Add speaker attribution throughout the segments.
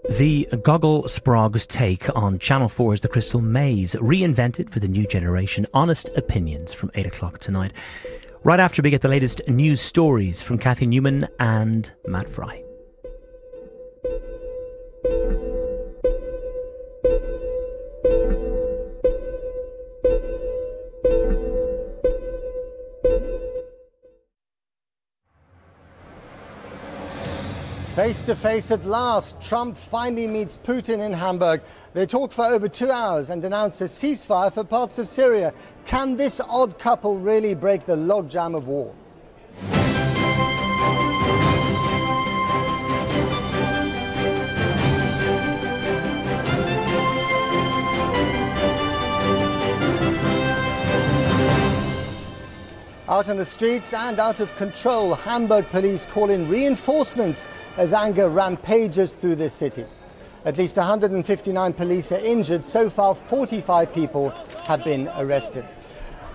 Speaker 1: The Gogol Sprague's take on Channel 4's The Crystal Maze, reinvented for the new generation. Honest opinions from 8 o'clock tonight. Right after we get the latest news stories from Kathy Newman and Matt Fry.
Speaker 2: Face to face at last, Trump finally meets Putin in Hamburg. They talk for over 2 hours and announce a ceasefire for parts of Syria. Can this odd couple really break the logjam of war? Out on the streets and out of control, Hamburg police call in reinforcements as anger rampages through the city. At least 159 police are injured. So far, 45 people have been arrested.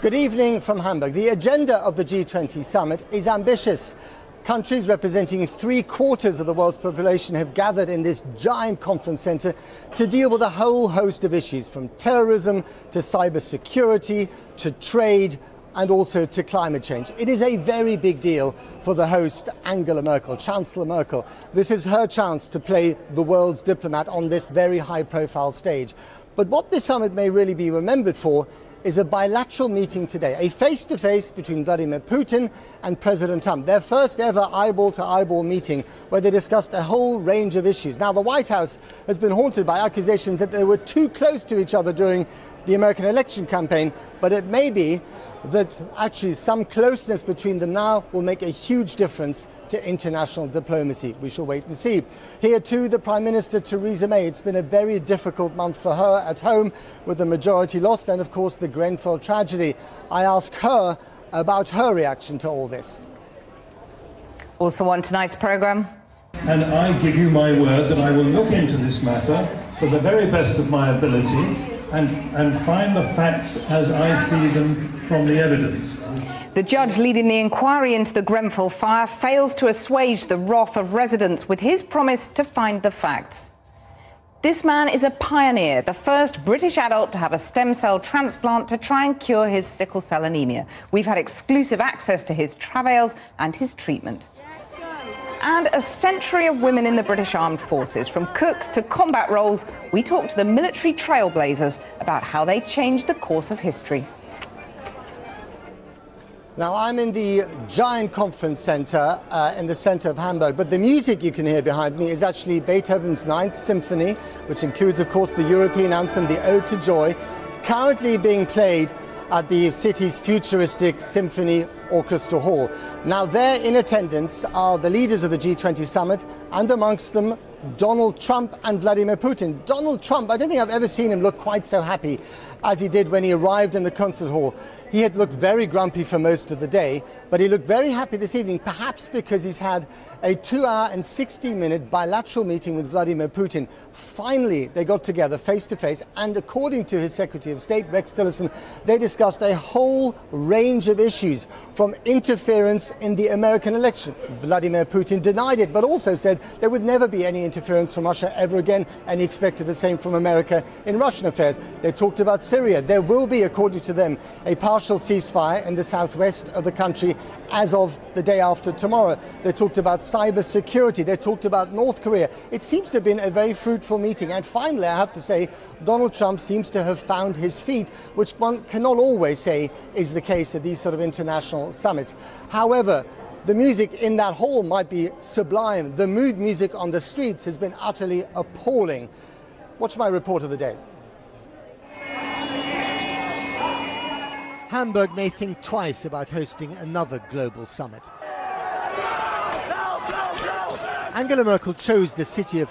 Speaker 2: Good evening from Hamburg. The agenda of the G20 summit is ambitious. Countries representing 3/4 of the world's population have gathered in this giant conference center to deal with a whole host of issues, from terrorism to cybersecurity to trade and also to climate change. It is a very big deal for the host, Angela Merkel, Chancellor Merkel. This is her chance to play the world's diplomat on this very high-profile stage. But what this summit may really be remembered for is a bilateral meeting today, a face-to-face between Vladimir Putin and President Trump, their first ever eyeball-to-eyeball meeting where they discussed a whole range of issues. Now, the White House has been haunted by accusations that they were too close to each other during the American election campaign, but it may be that actually some closeness between them now will make a huge difference to international diplomacy. We shall wait and see. Here too, the Prime Minister Theresa May. It's been a very difficult month for her at home with the majority lost and of course the Grenfell tragedy. I ask her about her reaction to all this.
Speaker 3: Also on tonight's programme.
Speaker 4: And I give you my word that I will look into this matter to the very best of my ability and find the facts as I see them from the evidence.
Speaker 3: The judge leading the inquiry into the Grenfell fire fails to assuage the wrath of residents with his promise to find the facts. This man is a pioneer, the first British adult to have a stem cell transplant to try and cure his sickle cell anemia. We've had exclusive access to his travails and his treatment. And a century of women in the British Armed Forces, from cooks to combat roles. We talked to the military trailblazers about how they changed the course of history.
Speaker 2: Now, I'm in the giant conference center in the center of Hamburg, but the music you can hear behind me is actually Beethoven's Ninth Symphony, which includes, of course, the European anthem, the Ode to Joy, currently being played at the city's futuristic Symphony Orchestra Hall. Now, there in attendance are the leaders of the G20 summit, and amongst them Donald Trump and Vladimir Putin. Donald Trump, I don't think I've ever seen him look quite so happy as he did when he arrived in the concert hall. He had looked very grumpy for most of the day, but he looked very happy this evening, perhaps because he's had a 2-hour and 60-minute bilateral meeting with Vladimir Putin. Finally, they got together face to face, and according to his Secretary of State, Rex Tillerson, they discussed a whole range of issues, from interference in the American election. Vladimir Putin denied it, but also said there would never be any interference from Russia ever again, and he expected the same from America in Russian affairs. They talked about Syria. There will be, according to them, a partial ceasefire in the southwest of the country as of the day after tomorrow. They talked about cyber security. They talked about North Korea. It seems to have been a very fruitful meeting. And finally, I have to say, Donald Trump seems to have found his feet, which one cannot always say is the case at these sort of international summits. However, the music in that hall might be sublime. The mood music on the streets has been utterly appalling. Watch my report of the day. Hamburg may think twice about hosting another global summit. Angela Merkel chose the city of her